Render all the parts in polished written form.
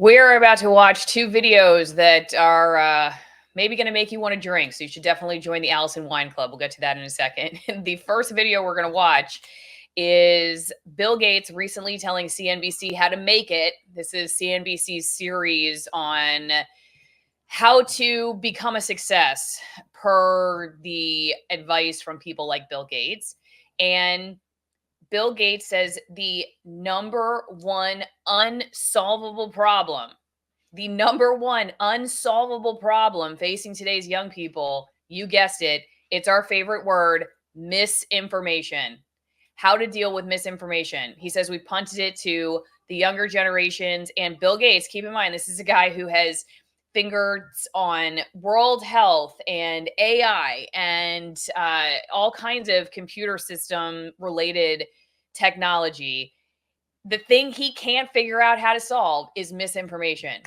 We're about to watch two videos that are maybe going to make you want to drink. So you should definitely join the Allison Wine Club. We'll get to that in a second. The first video we're going to watch is Bill Gates recently telling CNBC how to make it. This is CNBC's series on how to become a success per the advice from people like Bill Gates. And Bill Gates says the number one unsolvable problem, facing today's young people, you guessed it, it's our favorite word, misinformation. How to deal with misinformation. He says we punted it to the younger generations. And Bill Gates, keep in mind, this is a guy who has fingers on world health and AI and all kinds of computer system related technology. The thing he can't figure out how to solve is misinformation.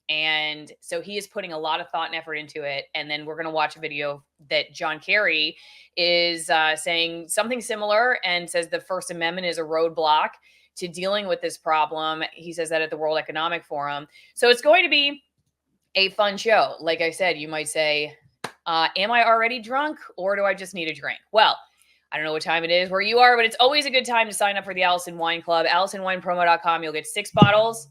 And so he is putting a lot of thought and effort into it. And then we're going to watch a video that John Kerry is saying something similar and says the First Amendment is a roadblock to dealing with this problem. He says that at the World Economic Forum. So it's going to be a fun show. Like I said, you might say, am I already drunk or do I just need a drink? Well, I don't know what time it is where you are, but it's always a good time to sign up for the Allison Wine Club. AllisonWinePromo.com. You'll get six bottles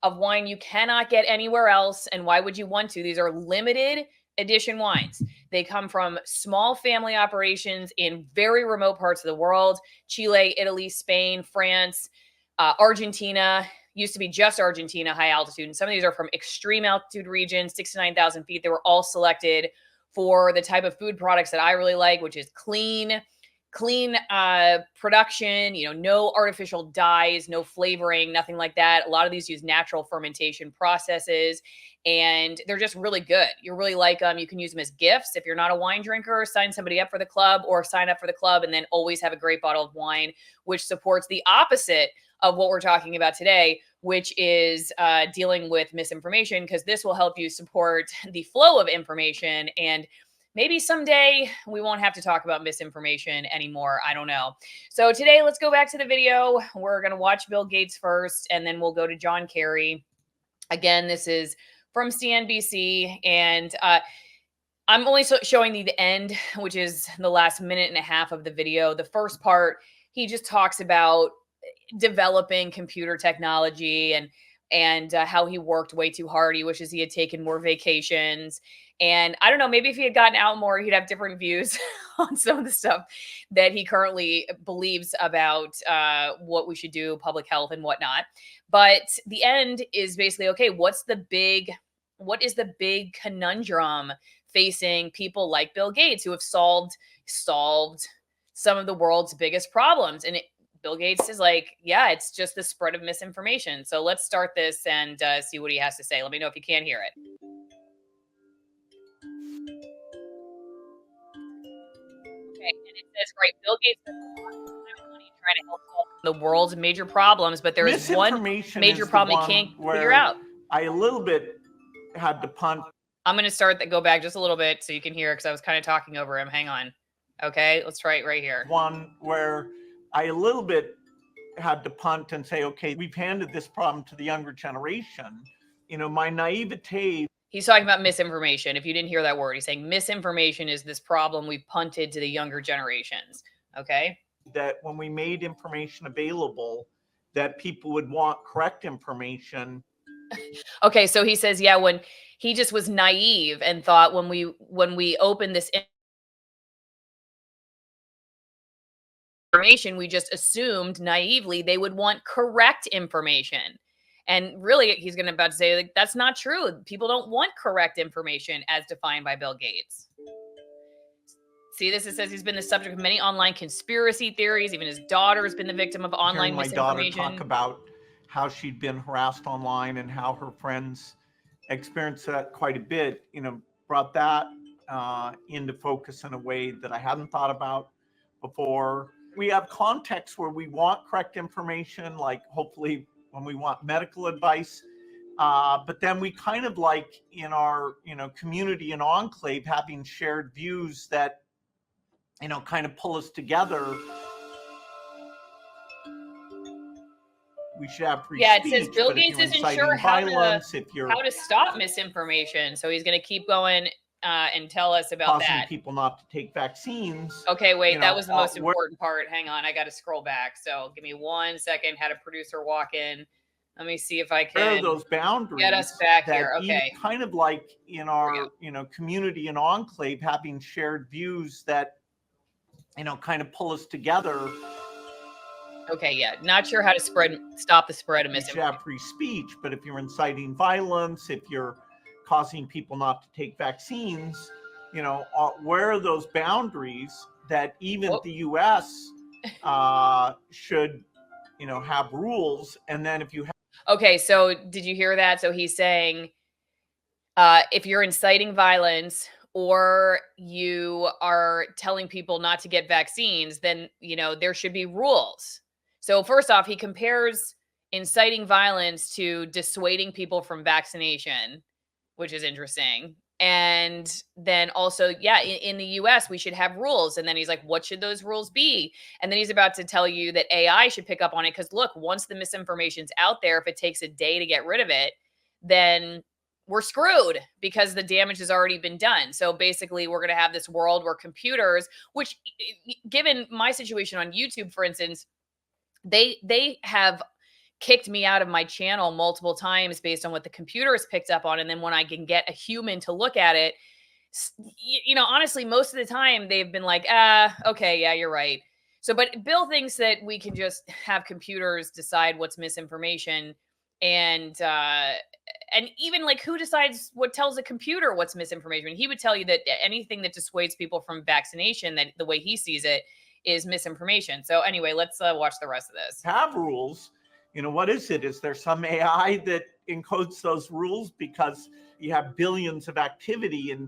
of wine you cannot get anywhere else. And why would you want to? These are limited edition wines. They come from small family operations in very remote parts of the world: Chile, Italy, Spain, France, Argentina. Used to be just Argentina, high altitude. And some of these are from extreme altitude regions, 6,000 to 9,000 feet. They were all selected for the type of food products that I really like, which is clean production, no artificial dyes, no flavoring, nothing like that. A lot of these use natural fermentation processes, and they're just really good. You really like them. You can use them as gifts. If you're not a wine drinker, sign somebody up for the club, or sign up for the club and then always have a great bottle of wine, which supports the opposite of what we're talking about today, which is dealing with misinformation, because this will help you support the flow of information. And maybe someday we won't have to talk about misinformation anymore. I don't know. So today, let's go back to the video. We're going to watch Bill Gates first, and then we'll go to John Kerry. Again, this is from CNBC, and I'm only showing the end, which is the last minute and a half of the video. The first part, he just talks about developing computer technology and how he worked way too hard. He wishes he had taken more vacations. And I don't know, maybe if he had gotten out more, he'd have different views on some of the stuff that he currently believes about what we should do, public health and whatnot. But the end is basically, okay, what is the big conundrum facing people like Bill Gates, who have solved some of the world's biggest problems? And Bill Gates is like, yeah, it's just the spread of misinformation. So let's start this and see what he has to say. Let me know if you can't hear it. Okay, and it says, right, Bill Gates has a lot of time and money trying to help solve the world's major problems, but there is one major problem he can't figure out. I a little bit had to punt. I'm going to go back just a little bit so you can hear, because I was kind of talking over him. Hang on. Okay, let's try it right here. One where I a little bit had to punt and say, okay, we've handed this problem to the younger generation. My naivete. He's talking about misinformation. If you didn't hear that word, he's saying misinformation is this problem we've punted to the younger generations. Okay. That when we made information available, that people would want correct information. Okay, so he says, yeah, when he just was naive and thought when we opened this information, we just assumed naively they would want correct information. And really, he's going to about to say, like, that's not true. People don't want correct information as defined by Bill Gates. See this? It says he's been the subject of many online conspiracy theories. Even his daughter has been the victim of online misinformation. My daughter talk about how she'd been harassed online and how her friends experienced that quite a bit. Brought that into focus in a way that I hadn't thought about before. We have contexts where we want correct information, like hopefully when we want medical advice. But then we kind of like in our, community and enclave, having shared views that, kind of pull us together. we should have free Yeah, it says speech, Bill but if Gates you're isn't sure inciting violence, if you're how to stop misinformation. So he's going to keep going and tell us about causing that. people not to take vaccines, Okay, wait, you that know, was the most where important part. Hang on, I got to scroll back. So give me 1 second. Had a producer walk in. Let me see if I are can those get us boundaries back that here. even Okay, kind of like in here we our, community and enclave, having shared views that, kind of pull us together. go. Okay, yeah, not sure how to stop the spread of We should misinformation. have free speech, but if you're inciting violence, if you're causing people not to take vaccines, where are those boundaries that even Whoop. the U.S. Should, have rules? And then if you have Okay, so did you hear that? So he's saying if you're inciting violence or you are telling people not to get vaccines, then there should be rules. So first off, he compares inciting violence to dissuading people from vaccination, which is interesting. And then also, yeah, in the US, we should have rules. And then he's like, what should those rules be? And then he's about to tell you that AI should pick up on it. Because look, once the misinformation's out there, if it takes a day to get rid of it, then we're screwed because the damage has already been done. So basically, we're going to have this world where computers, which, given my situation on YouTube, for instance, they have kicked me out of my channel multiple times based on what the computer has picked up on. And then when I can get a human to look at it, honestly, most of the time they've been like, okay, yeah, you're right. So, but Bill thinks that we can just have computers decide what's misinformation, and even like who decides what tells a computer what's misinformation. He would tell you that anything that dissuades people from vaccination, that the way he sees it, is misinformation. So anyway, let's watch the rest of this. have rules, what is it? Is there some AI that encodes those rules? Because you have billions of activity, and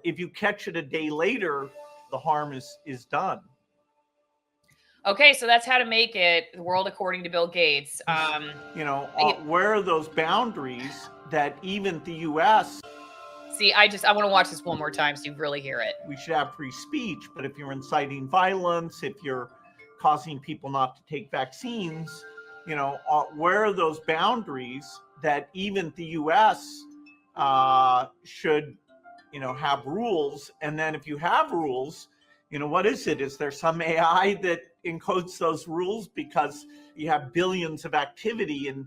if you catch it a day later, the harm is done. Okay, so that's how to make it the world according to Bill Gates. Where are those boundaries that even the U.S. See, I want to watch this one more time so you really hear it. We should have free speech, but if you're inciting violence, if you're causing people not to take vaccines, where are those boundaries that even the U.S. Should, have rules? And then if you have rules, what is it? Is there some AI that encodes those rules? Because you have billions of activity, and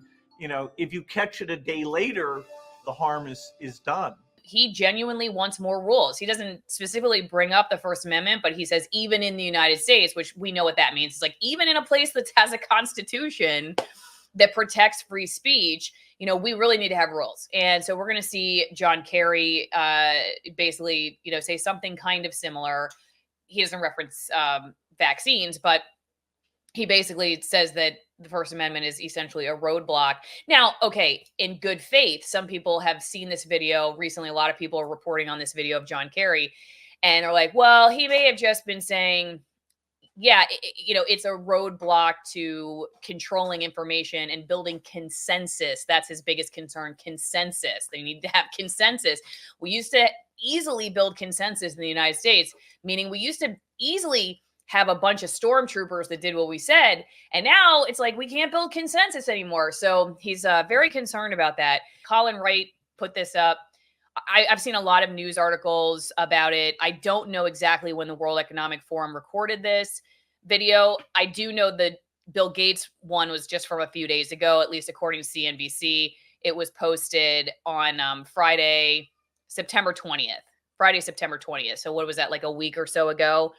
if you catch it a day later, the harm is done. He genuinely wants more rules. He doesn't specifically bring up the First Amendment, but he says even in the United States, which we know what that means. It's like even in a place that has a constitution that protects free speech, we really need to have rules. And so we're going to see John Kerry basically, say something kind of similar. He doesn't reference vaccines, but he basically says that the First Amendment is essentially a roadblock. Now, okay, in good faith, some people have seen this video recently. A lot of people are reporting on this video of John Kerry, and they're like, well, he may have just been saying, yeah, it's a roadblock to controlling information and building consensus. That's his biggest concern, consensus. They need to have consensus. We used to easily build consensus in the United States, meaning we used to easily have a bunch of stormtroopers that did what we said. And now it's like we can't build consensus anymore. So he's very concerned about that. Colin Wright put this up. I've seen a lot of news articles about it. I don't know exactly when the World Economic Forum recorded this video. I do know the Bill Gates one was just from a few days ago, at least according to CNBC. It was posted on Friday, September 20th. Friday, September 20th. So what was that, like a week or so ago?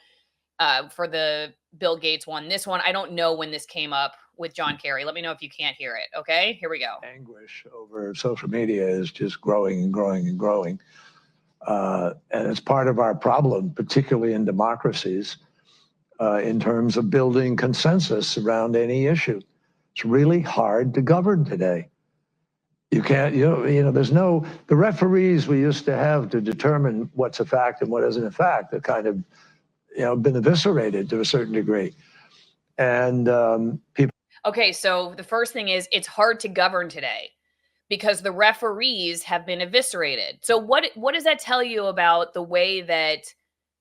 For the Bill Gates one. This one, I don't know when this came up with John Kerry. Let me know if you can't hear it. Okay, here we go. Anguish over social media is just growing and growing and growing. And it's part of our problem, particularly in democracies, in terms of building consensus around any issue. It's really hard to govern today. You can't, there's no, the referees we used to have to determine what's a fact and what isn't a fact, are kind of, been eviscerated to a certain degree. And people. Okay, so the first thing is it's hard to govern today because the referees have been eviscerated. So what does that tell you about the way that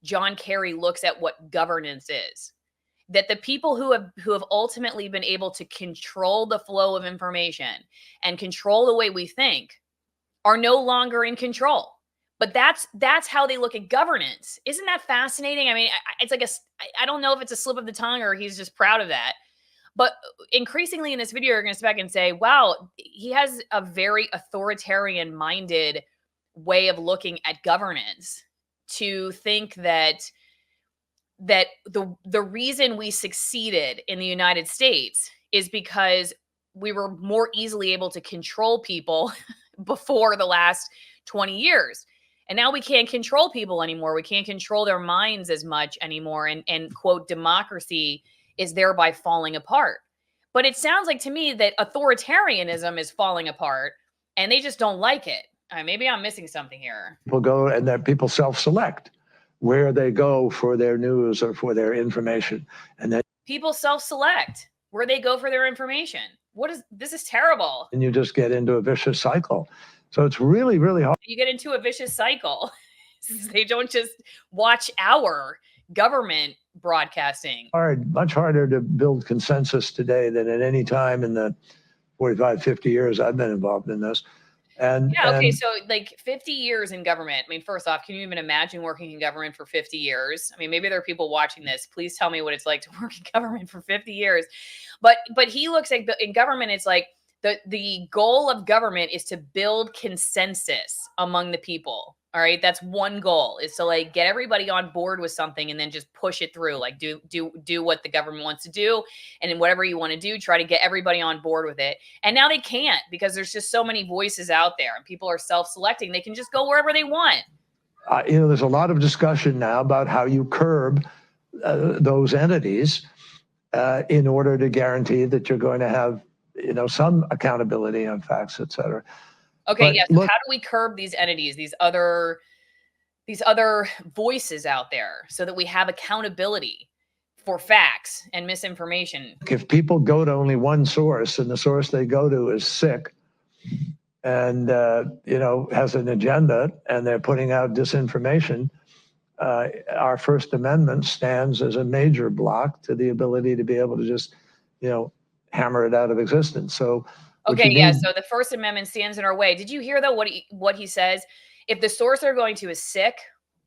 John Kerry looks at what governance is? that the people who have ultimately been able to control the flow of information and control the way we think are no longer in control. But that's how they look at governance. Isn't that fascinating? I mean, it's like I don't know if it's a slip of the tongue or he's just proud of that. But increasingly in this video, you're going to sit back and say, wow, he has a very authoritarian minded way of looking at governance, to think that the reason we succeeded in the United States is because we were more easily able to control people before the last 20 years. And now we can't control people anymore. We can't control their minds as much anymore. And quote, democracy is thereby falling apart. But it sounds like to me that authoritarianism is falling apart and they just don't like it. Maybe I'm missing something here. People go and that people self-select where they go for their news or for their information. And then people self-select where they go for their information. This is terrible. And you just get into a vicious cycle. So it's really, really hard. You get into a vicious cycle. They don't just watch our government broadcasting. Much harder to build consensus today than at any time in the 45, 50 years I've been involved in this. And yeah, okay, so like 50 years in government. I mean, first off, can you even imagine working in government for 50 years? I mean, maybe there are people watching this. Please tell me what it's like to work in government for 50 years. But he looks like in government, it's like the goal of government is to build consensus among the people. All right, that's one goal, is to like get everybody on board with something and then just push it through. Like do what the government wants to do, and then whatever you want to do, try to get everybody on board with it. And now they can't, because there's just so many voices out there and people are self-selecting. They can just go wherever they want. There's a lot of discussion now about how you curb those entities in order to guarantee that you're going to have some accountability on facts, et cetera. Okay, yes. Yeah, so how do we curb these entities, these other voices out there, so that we have accountability for facts and misinformation? If people go to only one source and the source they go to is sick and has an agenda and they're putting out disinformation, our First Amendment stands as a major block to the ability to be able to just hammer it out of existence. So okay, yeah, so the First Amendment stands in our way. Did you hear though what he says? If the source they're going to is sick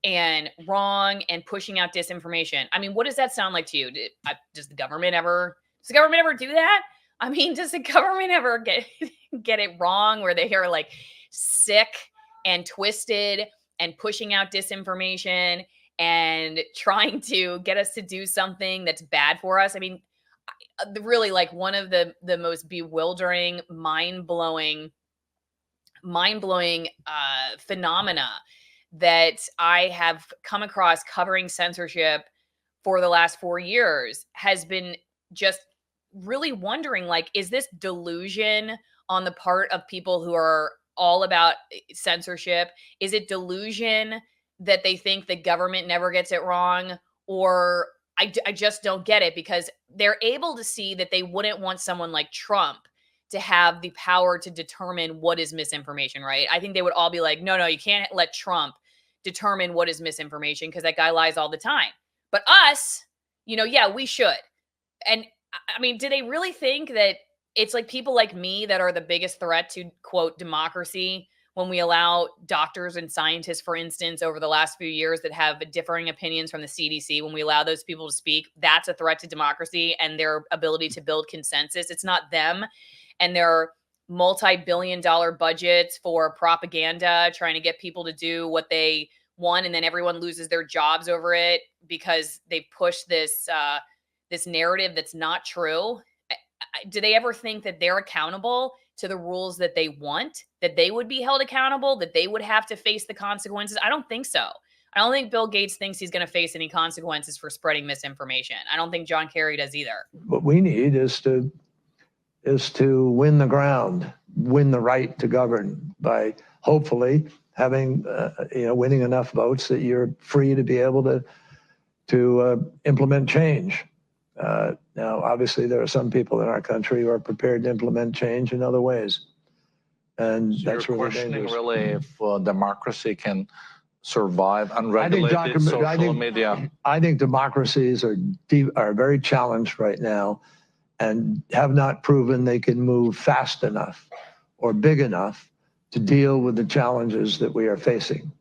and wrong and pushing out disinformation, I mean, what does that sound like to you? Does the government ever do that? I mean, does the government ever get it wrong, where they are like sick and twisted and pushing out disinformation and trying to get us to do something that's bad for us? I mean, really, like, one of the most bewildering, mind-blowing phenomena that I have come across covering censorship for the last 4 years has been just really wondering, like, is this delusion on the part of people who are all about censorship? Is it delusion that they think the government never gets it wrong? Or I just don't get it, because they're able to see that they wouldn't want someone like Trump to have the power to determine what is misinformation, right? I think they would all be like, no, you can't let Trump determine what is misinformation, because that guy lies all the time. But us, yeah, we should. And I mean, do they really think that it's like people like me that are the biggest threat to, quote, democracy, when we allow doctors and scientists, for instance, over the last few years that have differing opinions from the CDC, when we allow those people to speak, that's a threat to democracy and their ability to build consensus? It's not them and their multi-billion-dollar budgets for propaganda, trying to get people to do what they want, and then everyone loses their jobs over it because they push this narrative that's not true. Do they ever think that they're accountable to the rules that they want, that they would be held accountable, that they would have to face the consequences? I don't think so. I don't think Bill Gates thinks he's going to face any consequences for spreading misinformation. I don't think John Kerry does either. What we need is to win the ground, win the right to govern by hopefully having, winning enough votes that you're free to be able to implement change. Now, obviously, there are some people in our country who are prepared to implement change in other ways. And so that's you're really questioning dangerous. Really if democracy can survive unregulated social media? I think democracies are very challenged right now and have not proven they can move fast enough or big enough to deal with the challenges that we are facing.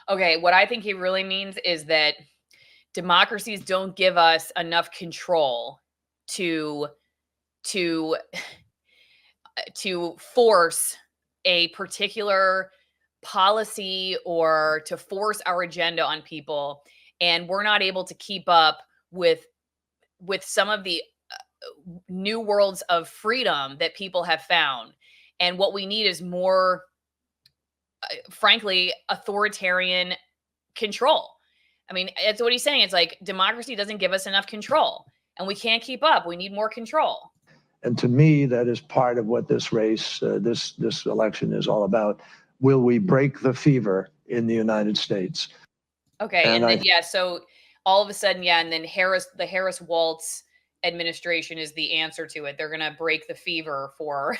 Okay, what I think he really means is that democracies don't give us enough control to to to force a particular policy or to force our agenda on people, and we're not able to keep up with some of the new worlds of freedom that people have found. And what we need is more frankly authoritarian control. I mean, that's what he's saying. It's like democracy doesn't give us enough control and we can't keep up. We need more control. And to me, that is part of what this race, this election is all about. Will we break the fever in the United States? Okay, and then so all of a sudden, and then the Harris-Walz administration is the answer to it. They're going to break the fever for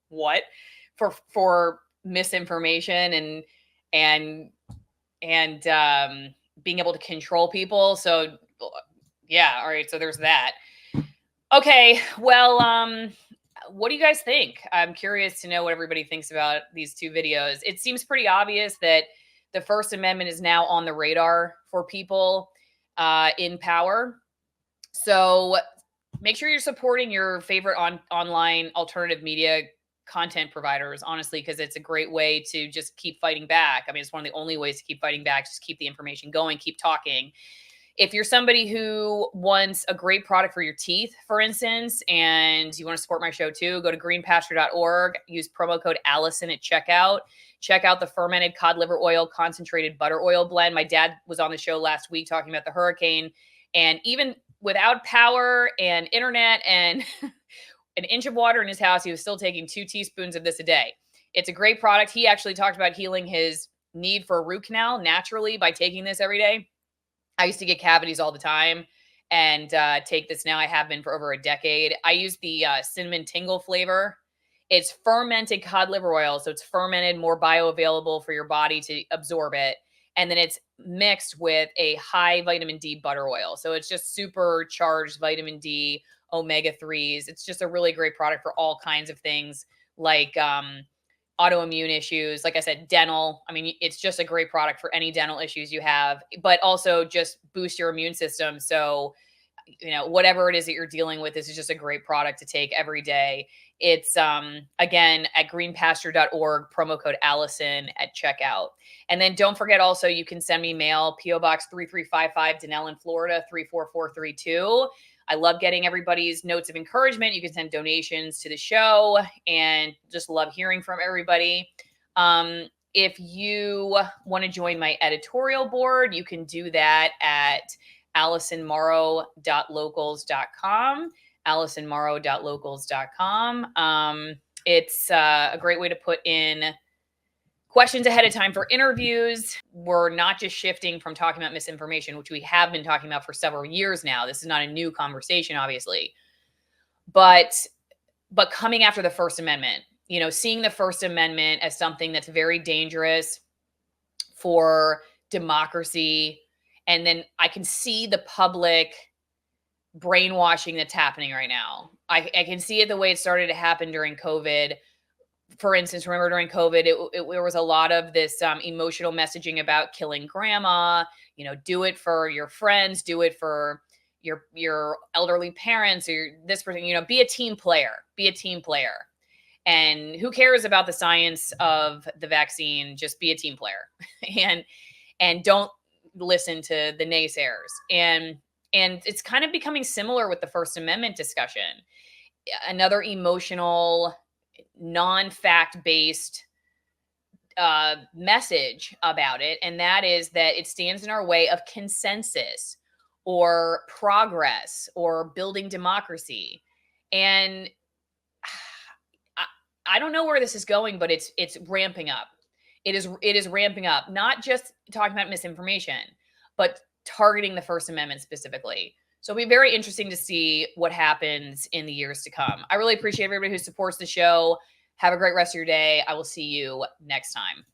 what? For misinformation and being able to control people. So yeah, all right. So there's that. Okay, well, what do you guys think? I'm curious to know what everybody thinks about these two videos. It seems pretty obvious that the First Amendment is now on the radar for people in power. So make sure you're supporting your favorite online alternative media content providers, honestly, because it's a great way to just keep fighting back. I mean, it's one of the only ways to keep fighting back, just keep the information going, keep talking. If you're somebody who wants a great product for your teeth, for instance, and you want to support my show too, go to greenpasture.org, use promo code Allison at checkout. Check out the fermented cod liver oil concentrated butter oil blend. My dad was on the show last week talking about the hurricane, and even without power and internet and an inch of water in his house, he was still taking 2 teaspoons of this a day. It's a great product. He actually talked about healing his need for a root canal naturally by taking this every day. I used to get cavities all the time and take this now. I have been for over a decade. I use the cinnamon tingle flavor. It's fermented cod liver oil. So it's fermented, more bioavailable for your body to absorb it. And then it's mixed with a high vitamin D butter oil. So it's just supercharged vitamin D, omega-3s. It's just a really great product for all kinds of things like autoimmune issues, like I said, dental. I mean, it's just a great product for any dental issues you have, but also just boost your immune system. So, whatever it is that you're dealing with, this is just a great product to take every day. It's, again, at greenpasture.org, promo code Allison at checkout. And then don't forget also, you can send me mail, P.O. Box 3355, Denellen, Florida, 34432. I love getting everybody's notes of encouragement. You can send donations to the show and just love hearing from everybody. If you want to join my editorial board, you can do that at AllisonMorrow.locals.com. AllisonMorrow.locals.com. It's a great way to put in questions ahead of time for interviews. We're not just shifting from talking about misinformation, which we have been talking about for several years now. This is not a new conversation, obviously, but coming after the First Amendment, seeing the First Amendment as something that's very dangerous for democracy. And then I can see the public brainwashing that's happening right now. I can see it the way it started to happen during COVID. For instance, remember during COVID, there was a lot of this emotional messaging about killing grandma, do it for your friends, do it for your elderly parents or this person, be a team player, And who cares about the science of the vaccine? Just be a team player and don't listen to the naysayers. And it's kind of becoming similar with the First Amendment discussion. Another emotional, non-fact-based message about it, and that is that it stands in our way of consensus or progress or building democracy. And I don't know where this is going, but it's ramping up. It is ramping up, not just talking about misinformation, but targeting the First Amendment specifically. So it'll be very interesting to see what happens in the years to come. I really appreciate everybody who supports the show. Have a great rest of your day. I will see you next time.